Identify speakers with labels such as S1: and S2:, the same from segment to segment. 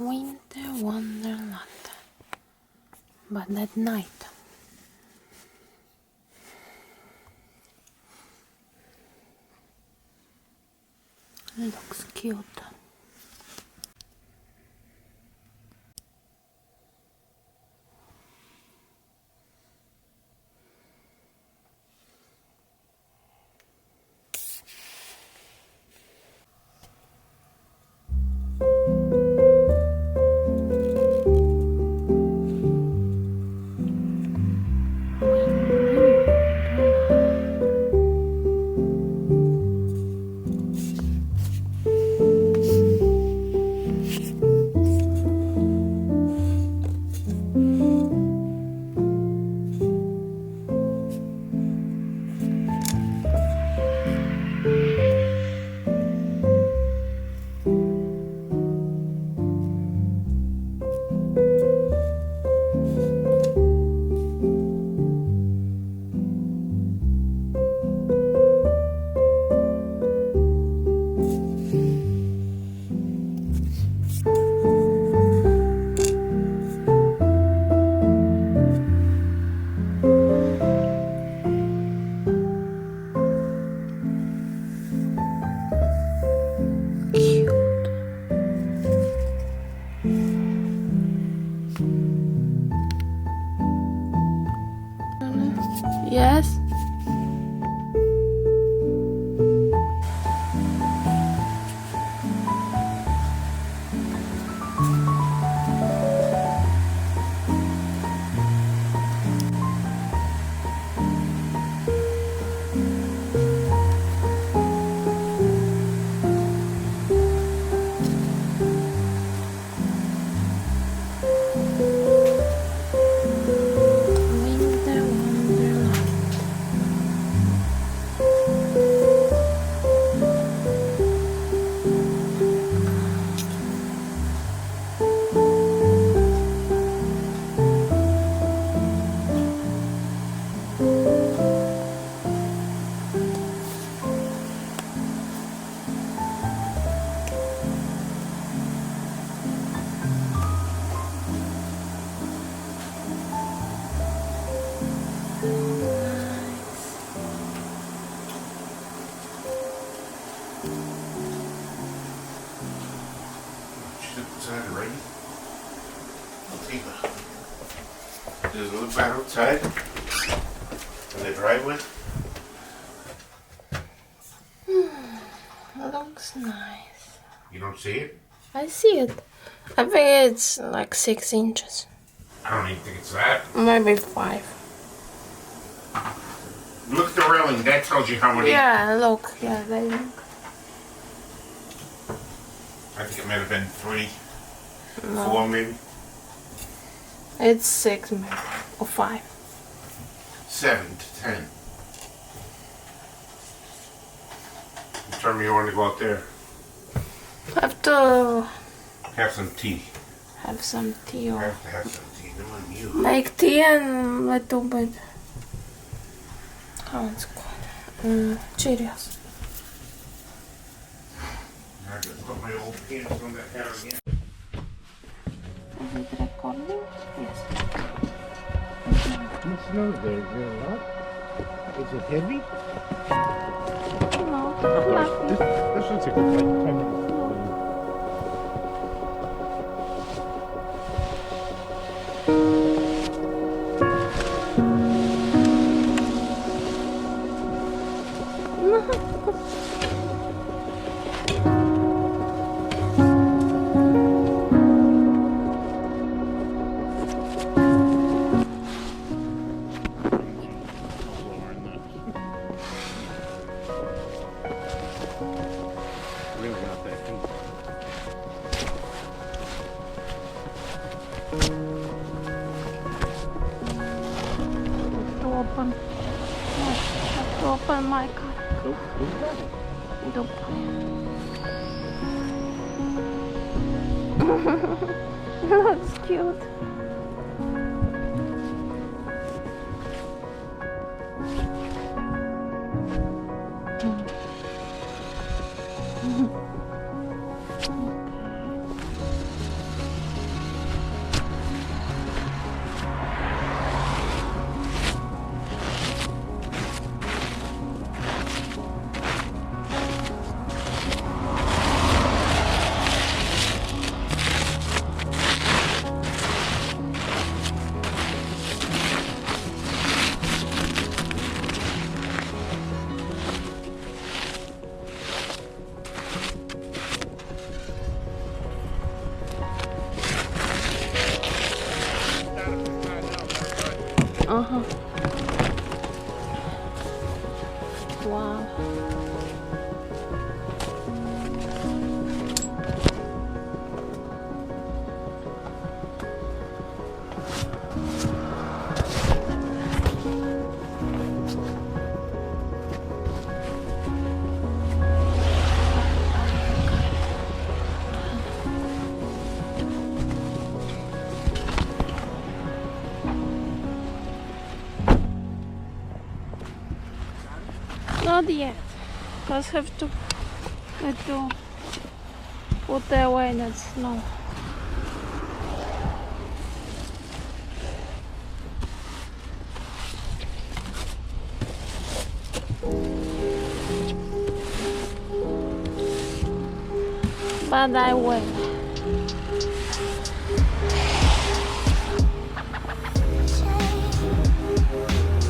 S1: Winter Wonderland, but at night. Looks cute. Yes.
S2: Outside rain. Does it look bad outside? In the driveway?
S1: Looks nice.
S2: You don't see it?
S1: I see it. I think it's like 6 inches.
S2: I don't even think it's that.
S1: Maybe 5.
S2: Look at the railing. That tells you how many.
S1: Yeah, look. Yeah, they look.
S2: I think it might have been 3,
S1: No.
S2: 4 maybe.
S1: It's 6 maybe. Or 5.
S2: 7 to 10. What time you want to go out there?
S1: Have to
S2: Have some tea.
S1: have some tea
S2: I
S1: or
S2: have to have some tea. No one you.
S1: make tea and little bit. How it's called? Cheerios.
S2: I just put my old pants on that hat again.
S1: Is it recording? Yes.
S3: It snows there, is there a lot? Is it heavy?
S1: No,
S3: This looks like a like 10 minutes. Really not that deep.
S1: to open. Have to open my car. Nope. That's cute. Not yet, because have to put away that snow. But I will.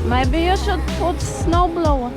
S1: Maybe you should put snowblower.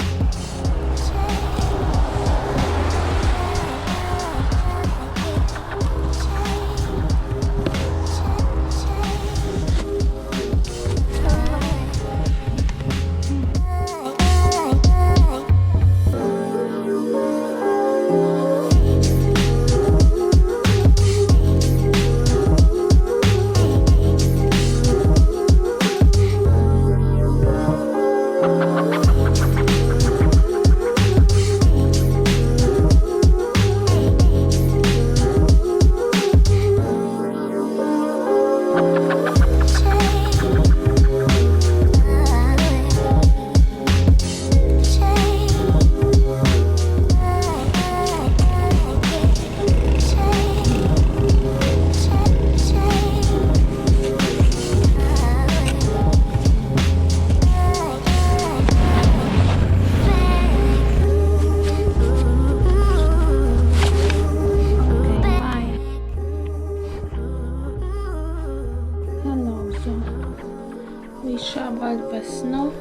S1: We shoveled the snow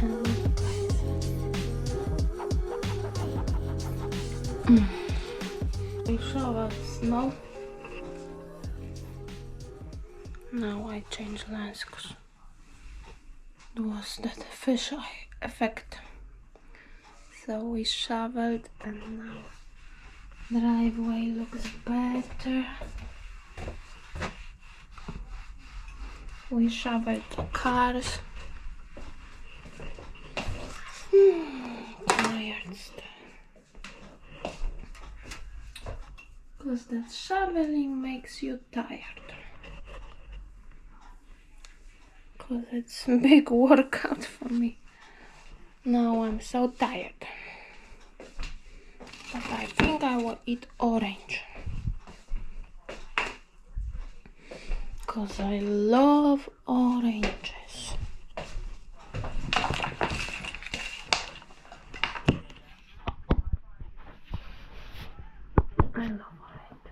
S1: and look guys. We shoveled snow. Now I change lens because it was that fisheye effect. So we shoveled and now driveway looks better. We shoveled the cars. Tired still. Because that shoveling makes you tired. Because it's a big workout for me. Now I'm so tired. But I think I will eat orange. Because I love oranges. I love orange.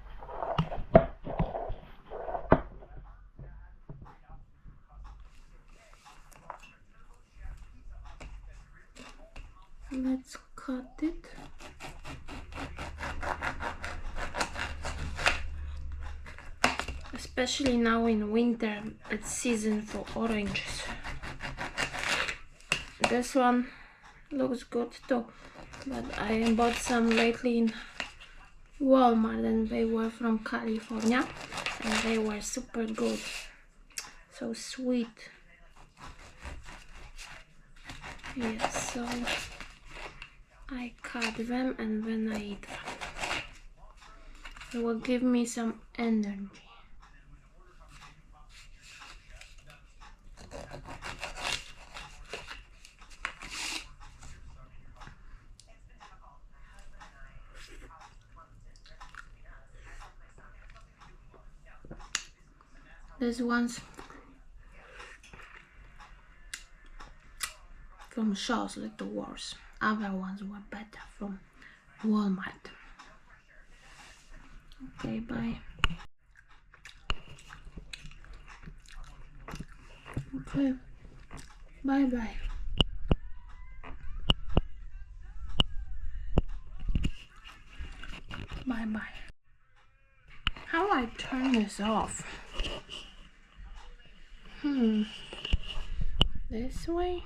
S1: Let's cut it. Especially now in winter, it's season for oranges. This one looks good too, but I bought some lately in Walmart and they were from California and they were super good. So sweet. Yes, so I cut them and then I eat them. It will give me some energy. These ones from Shaw's little worse. Other ones were better from Walmart. Okay, bye. Okay, bye bye. Bye bye. How do I turn this off? This way?